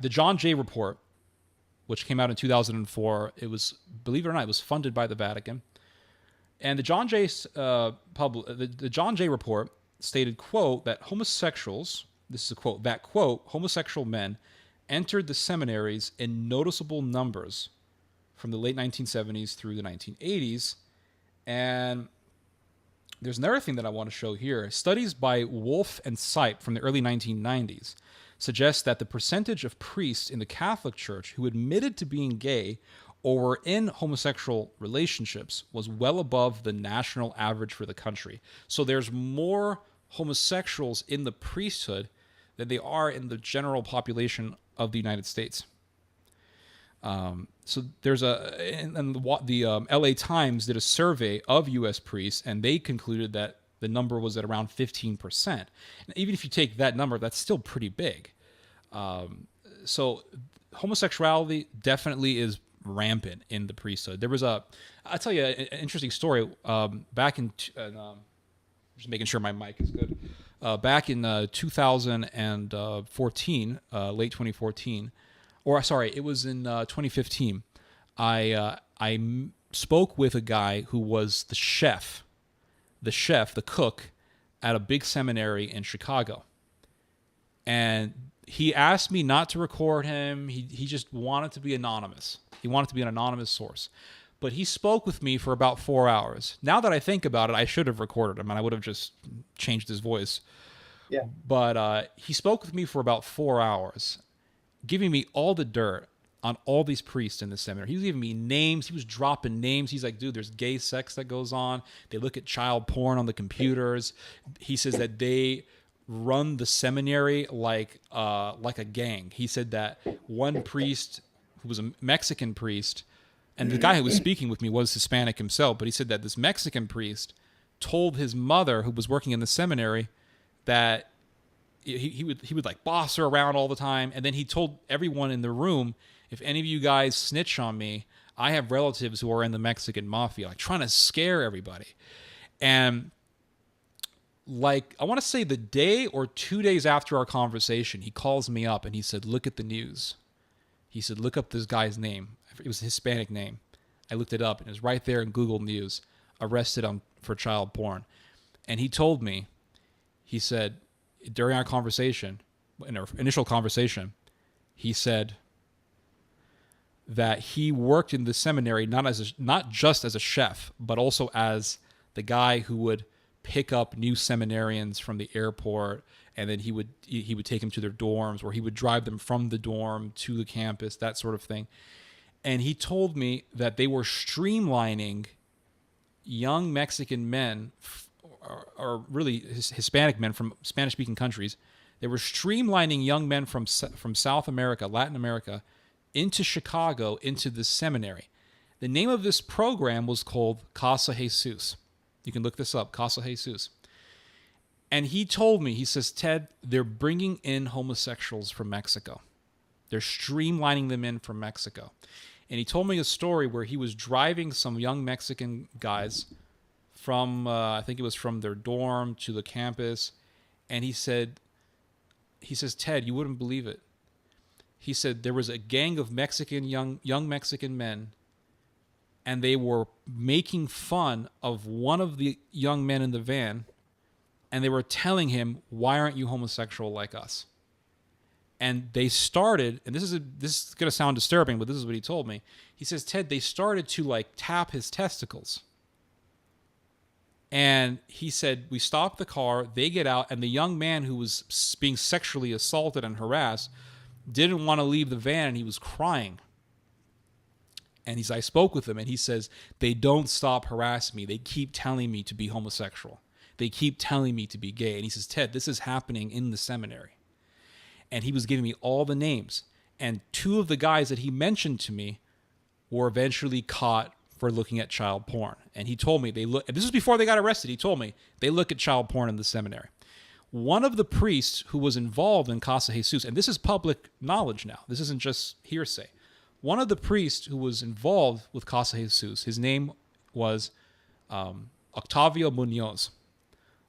the John Jay report, which came out in 2004, it was, believe it or not, it was funded by the Vatican. And the John Jay the John Jay report stated, quote, that homosexuals, this is a quote, that, quote, homosexual men entered the seminaries in noticeable numbers from the late 1970s through the 1980s. And there's another thing that I want to show here. Studies by Wolf and Sipe from the early 1990s suggest that the percentage of priests in the Catholic Church who admitted to being gay or were in homosexual relationships was well above the national average for the country. So there's more homosexuals in the priesthood than they are in the general population of the United States. So there's the LA Times did a survey of U.S. priests, and they concluded that the number was at around 15%. And even if you take that number, that's still pretty big. So homosexuality definitely is rampant in the priesthood. There was I'll tell you an interesting story. Back in, just making sure my mic is good. Back in 2014, late 2014, or sorry, it was in 2015. I spoke with a guy who was the cook at a big seminary in Chicago, and he asked me not to record him. He just wanted to be anonymous. He wanted to be an anonymous source. But he spoke with me for about 4 hours. Now that I think about it, I should have recorded him, and I would have just changed his voice. Yeah. But he spoke with me for about 4 hours, giving me all the dirt on all these priests in the seminary. He was giving me names. He was dropping names. He's like, dude, there's gay sex that goes on. They look at child porn on the computers. He says that they run the seminary like a gang. He said that one priest who was a Mexican priest, and the guy who was speaking with me was Hispanic himself, but he said that this Mexican priest told his mother, who was working in the seminary, that he would like boss her around all the time. And then he told everyone in the room, if any of you guys snitch on me, I have relatives who are in the Mexican mafia, like trying to scare everybody. And like, I want to say the day or 2 days after our conversation, he calls me up and he said, look at the news. He said, look up this guy's name. It was a Hispanic name. I looked it up and it was right there in Google News, arrested for child porn. And he told me, he said, during our conversation, in our initial conversation, he said that he worked in the seminary not just as a chef, but also as the guy who would pick up new seminarians from the airport, and then he would take them to their dorms, or he would drive them from the dorm to the campus, that sort of thing. And he told me that they were streamlining young Mexican men, or really Hispanic men from Spanish-speaking countries. They were streamlining young men from South America, Latin America, into Chicago, into the seminary. The name of this program was called Casa Jesus. You can look this up, Casa Jesus. And he told me, he says, Ted, they're bringing in homosexuals from Mexico. They're streamlining them in from Mexico. And he told me a story where he was driving some young Mexican guys from, I think it was from their dorm to the campus. And he says, Ted, you wouldn't believe it. He said there was a gang of young Mexican men, and they were making fun of one of the young men in the van, and they were telling him, why aren't you homosexual like us? And they started, and this is going to sound disturbing, but this is what he told me. He says, Ted, they started to like tap his testicles. And he said, we stopped the car, they get out, and the young man who was being sexually assaulted and harassed didn't want to leave the van, and he was crying. And I spoke with him, and he says, they don't stop harassing me. They keep telling me to be homosexual. They keep telling me to be gay. And he says, Ted, this is happening in the seminary. And he was giving me all the names. And two of the guys that he mentioned to me were eventually caught for looking at child porn. And he told me and this was before they got arrested. He told me they look at child porn in the seminary. One of the priests who was involved in Casa Jesus, and this is public knowledge now, this isn't just hearsay. One of the priests who was involved with Casa Jesus, his name was Octavio Munoz.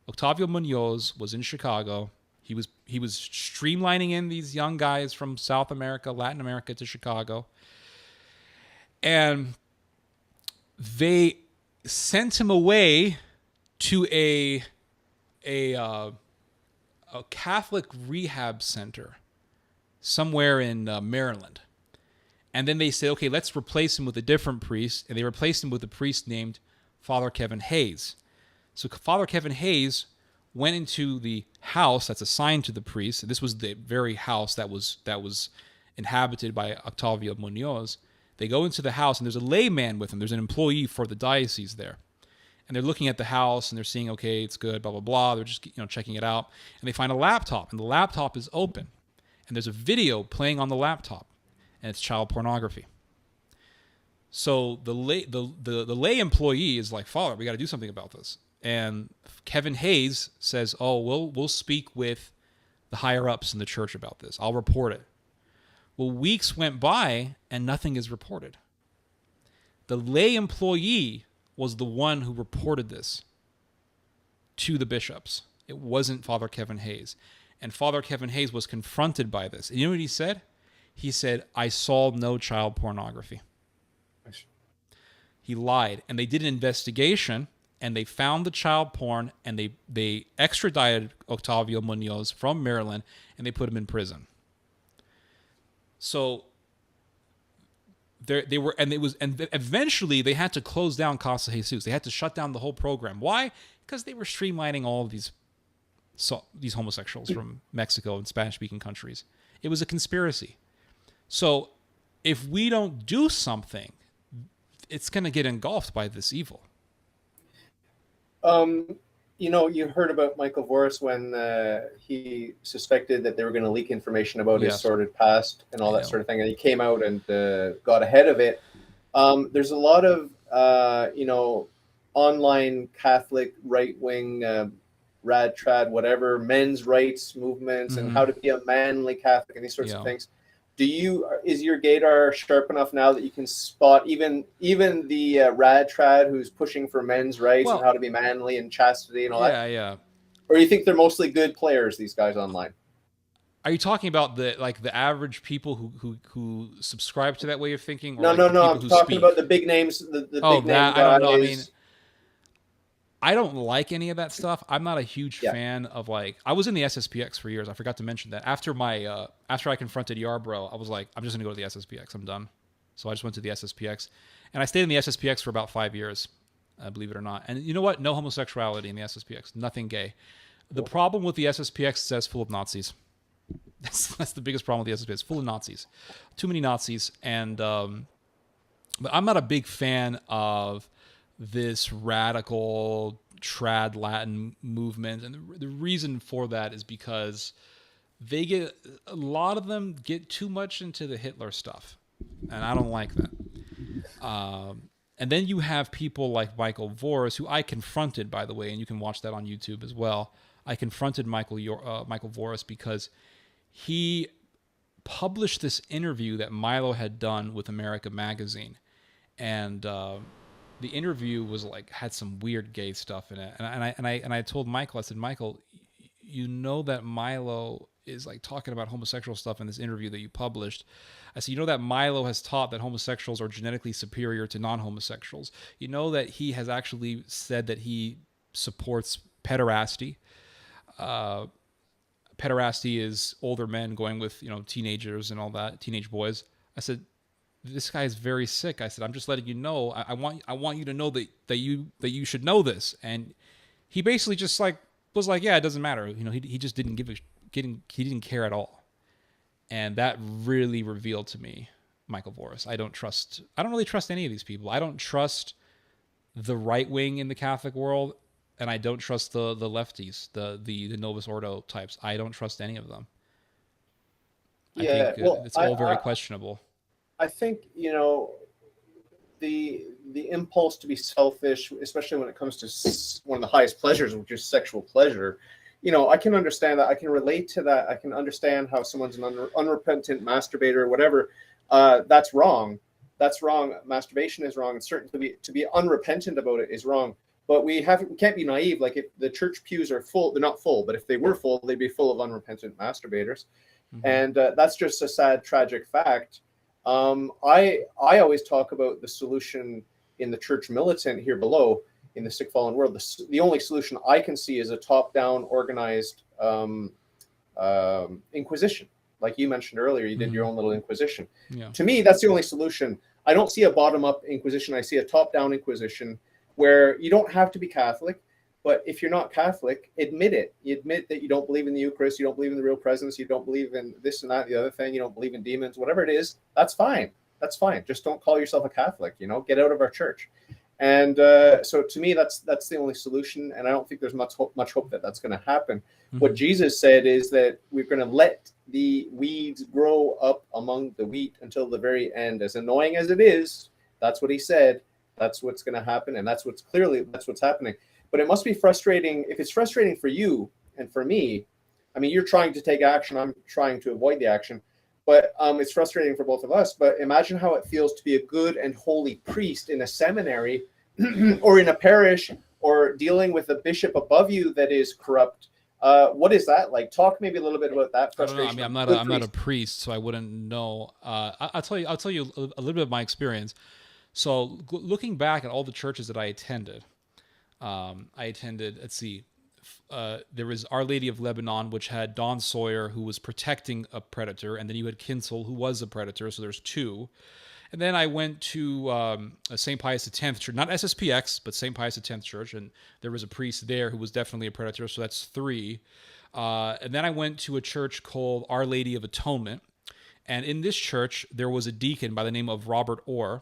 Octavio Munoz was in Chicago, He was streamlining in these young guys from South America, Latin America to Chicago, and they sent him away to a Catholic rehab center somewhere in Maryland. And then they said, okay, let's replace him with a different priest. And they replaced him with a priest named Father Kevin Hayes. So Father Kevin Hayes went into the house that's assigned to the priest. This was the very house that was inhabited by Octavio Munoz. They go into the house, and there's a layman with him. There's an employee for the diocese there. And they're looking at the house, and they're seeing, okay, it's good, blah, blah, blah. They're just checking it out. And they find a laptop, and the laptop is open. And there's a video playing on the laptop, and it's child pornography. So the lay employee is like, Father, we got to do something about this. And Kevin Hayes says, oh, we'll speak with the higher ups in the church about this. I'll report it. Well, weeks went by and nothing is reported. The lay employee was the one who reported this to the bishops. It wasn't Father Kevin Hayes. And Father Kevin Hayes was confronted by this. And you know what he said? He said, I saw no child pornography. He lied. And they did an investigation, and they found the child porn, and they extradited Octavio Munoz from Maryland, and they put him in prison. So they were, and eventually they had to close down Casa Jesus. They had to shut down the whole program. Why? Because they were streamlining all of these homosexuals from Mexico and Spanish-speaking countries. It was a conspiracy. So if we don't do something, it's going to get engulfed by this evil. You heard about Michael Voris when he suspected that they were going to leak information about his sordid past and all that sort of thing, and he came out and got ahead of it. There's a lot of online Catholic right-wing rad trad whatever men's rights movements and how to be a manly Catholic and these sorts of things. Is your gaydar sharp enough now that you can spot even the rad trad who's pushing for men's rights and how to be manly and chastity and all that? Yeah. Or do you think they're mostly good players, these guys online? Are you talking about the average people who subscribe to that way of thinking? Or No. I'm talking about the big names. The big name guys. I don't know. I mean, I don't like any of that stuff. I'm not a huge fan of I was in the SSPX for years. I forgot to mention that. After I confronted Yarbrough, I was like, I'm just gonna go to the SSPX. I'm done. So I just went to the SSPX, and I stayed in the SSPX for about 5 years, believe it or not. And you know what? No homosexuality in the SSPX. Nothing gay. The problem with the SSPX is that it's full of Nazis. That's the biggest problem with the SSPX. It's full of Nazis. Too many Nazis. And but I'm not a big fan of this radical trad Latin movement, and the reason for that is because a lot of them get too much into the Hitler stuff, and I don't like that. And then you have people like Michael Voris, who I confronted, by the way, and you can watch that on YouTube as well. I confronted Michael Voris because he published this interview that Milo had done with America Magazine, and the interview was had some weird gay stuff in it, and I told Michael, I said, Michael, you know that Milo is talking about homosexual stuff in this interview that you published. I said, you know that Milo has taught that homosexuals are genetically superior to non-homosexuals. You know that he has actually said that he supports pederasty. Pederasty is older men going with teenagers and all that, teenage boys. I said, this guy is very sick. I said, I'm just letting you know. I want you to know that you should know this. And he basically just was like, yeah, it doesn't matter. He just didn't he didn't care at all. And that really revealed to me Michael Voris. I don't really trust any of these people. I don't trust the right wing in the Catholic world, and I don't trust the lefties, the Novus Ordo types. I don't trust any of them. I think it's all very questionable. I think, the impulse to be selfish, especially when it comes to one of the highest pleasures, which is sexual pleasure, I can understand that. I can relate to that. I can understand how someone's an unrepentant masturbator or whatever. That's wrong. That's wrong. Masturbation is wrong. And certainly to be unrepentant about it is wrong. But we can't be naive. Like, if the church pews are full, they're not full, but if they were full, they'd be full of unrepentant masturbators. Mm-hmm. And that's just a sad, tragic fact. I always talk about the solution in the church militant here below in the sick fallen world. The only solution I can see is a top-down organized inquisition. Like you mentioned earlier, you did your own little inquisition. Yeah. To me, that's the only solution. I don't see a bottom-up inquisition. I see a top-down inquisition where you don't have to be Catholic, but if you're not Catholic, admit it. You admit that you don't believe in the Eucharist, you don't believe in the real presence, you don't believe in this and that, the other thing, you don't believe in demons, whatever it is, that's fine. That's fine. Just don't call yourself a Catholic, get out of our church. And so to me, that's the only solution. And I don't think there's much hope that that's going to happen. Mm-hmm. What Jesus said is that we're going to let the weeds grow up among the wheat until the very end. As annoying as it is, that's what he said. That's what's going to happen. And that's what's happening. But it must be frustrating. If it's frustrating for you and for me, I mean, you're trying to take action. I'm trying to avoid the action. But it's frustrating for both of us. But imagine how it feels to be a good and holy priest in a seminary or in a parish, or dealing with a bishop above you that is corrupt. What is that like? Talk maybe a little bit about that frustration. I mean, I'm not a priest, so I wouldn't know. I'll tell you a little bit of my experience. So looking back at all the churches that I attended, let's see, there was Our Lady of Lebanon, which had Don Sawyer, who was protecting a predator, and then you had Kinsel, who was a predator, so there's two. And then I went to St. Pius X Church, not SSPX, but St. Pius X Church, and there was a priest there who was definitely a predator, so that's three. And then I went to a church called Our Lady of Atonement, and in this church, there was a deacon by the name of Robert Orr,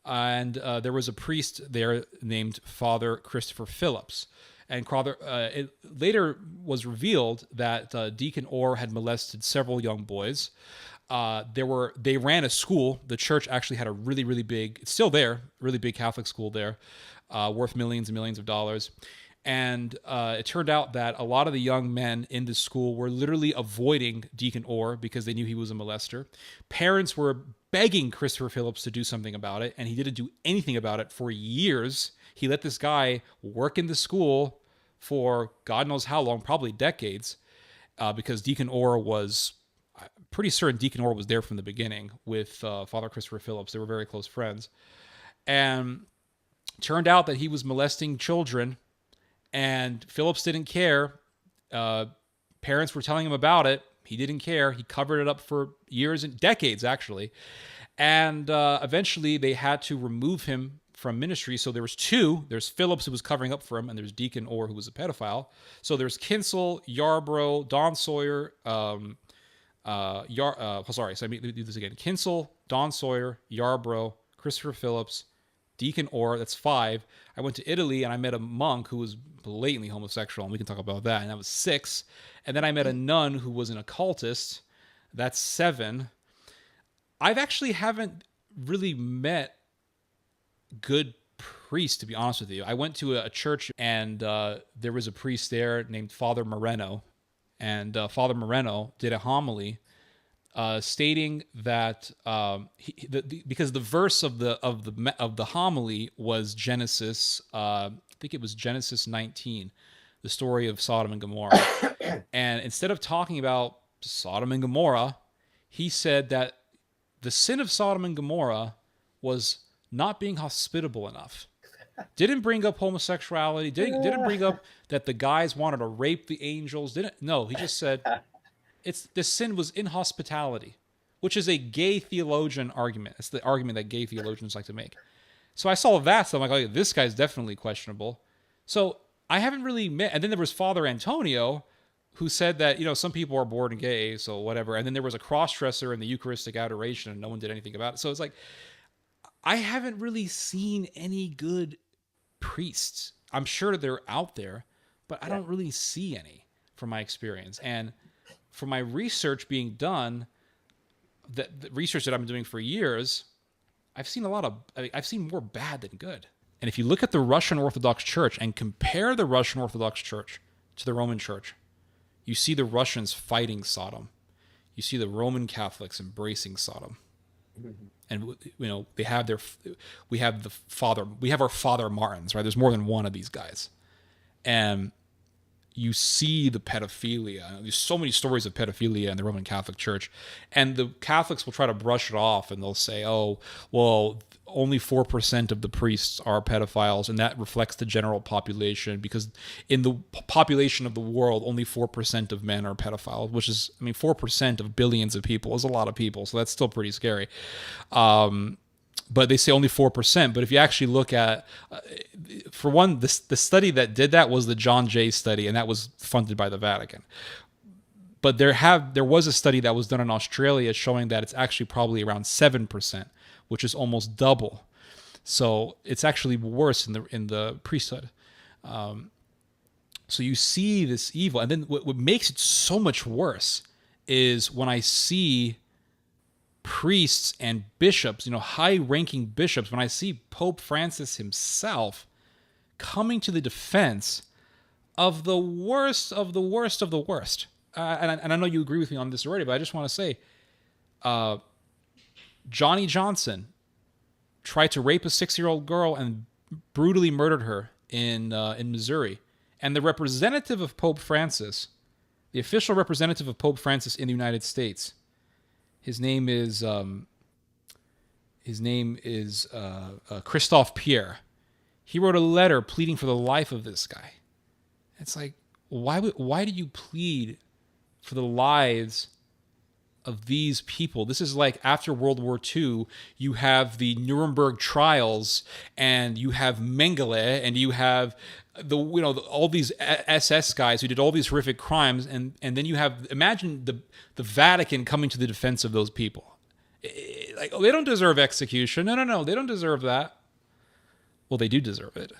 and there was a priest there named Father Christopher Phillips. And it later was revealed that Deacon Orr had molested several young boys. They ran a school. The church actually had a really, really big, it's still there, really big Catholic school there, worth millions and millions of dollars. And it turned out that a lot of the young men in the school were literally avoiding Deacon Orr because they knew he was a molester. Parents were begging Christopher Phillips to do something about it, and he didn't do anything about it for years. He let this guy work in the school for God knows how long, probably decades, because Deacon Orr was, pretty certain Deacon Orr was there from the beginning with Father Christopher Phillips. They were very close friends. And turned out that he was molesting children, and Phillips didn't care. Parents were telling him about it. He didn't care. He covered it up for years and decades, actually. And eventually they had to remove him from ministry. So there was two. There's Phillips, who was covering up for him, and there's Deacon Orr, who was a pedophile. So there's Kinsel, Yarbrough, Don Sawyer, let me do this again. Kinsel, Don Sawyer, Yarbrough, Christopher Phillips, Deacon Orr, that's 5. I went to Italy and I met a monk who was blatantly homosexual, and we can talk about that, and that was 6. And then I met a nun who was an occultist, that's 7. I've actually haven't really met good priests, to be honest with you. I went to a church, and there was a priest there named Father Moreno, and Father Moreno did a homily stating that because the verse of the homily was Genesis, I think it was Genesis 19, the story of Sodom and Gomorrah. And instead of talking about Sodom and Gomorrah, he said that the sin of Sodom and Gomorrah was not being hospitable enough. Didn't bring up homosexuality. Didn't bring up that the guys wanted to rape the angels. No, he just said the sin was inhospitality, which is a gay theologian argument. It's the argument that gay theologians like to make. So I saw that, so I'm like, oh, this guy's definitely questionable. So I haven't really met. And then there was Father Antonio, who said that, some people are born gay, so whatever. And then there was a cross-dresser in the Eucharistic adoration, and no one did anything about it. So it's like, I haven't really seen any good priests. I'm sure they're out there, but I don't really see any from my experience. And from my research being done, the research that I've been doing for years, I've seen more bad than good. And if you look at the Russian Orthodox Church and compare the Russian Orthodox Church to the Roman Church, you see the Russians fighting Sodom. You see the Roman Catholics embracing Sodom. And they have we have our Father Martins, right? There's more than one of these guys, and you see the pedophilia. There's so many stories of pedophilia in the Roman Catholic Church, and the Catholics will try to brush it off, and they'll say, "Oh, well, only 4% of the priests are pedophiles, and that reflects the general population, because in the population of the world, only 4% of men are pedophiles," which is, 4% of billions of people is a lot of people, so that's still pretty scary. But they say only 4%. But if you actually look at, for one, the study that did that was the John Jay study, and that was funded by the Vatican. But there was a study that was done in Australia showing that it's actually probably around 7%, which is almost double. So it's actually worse in the priesthood. So you see this evil, and then what makes it so much worse is when I see priests and bishops, high-ranking bishops, when I see Pope Francis himself coming to the defense of the worst of the worst of the worst. And I know you agree with me on this already, but I just want to say, Johnny Johnson tried to rape a 6-year-old girl and brutally murdered her in Missouri. And the representative of Pope Francis, the official representative of Pope Francis in the United States, his name is Christophe Pierre. He wrote a letter pleading for the life of this guy. It's like, why do you plead for the lives of these people? This is like after World War II, you have the Nuremberg trials, and you have Mengele, and you have all these SS guys who did all these horrific crimes, and then you have, imagine the Vatican coming to the defense of those people. Like, oh, they don't deserve execution. No, they don't deserve that. Well, they do deserve it.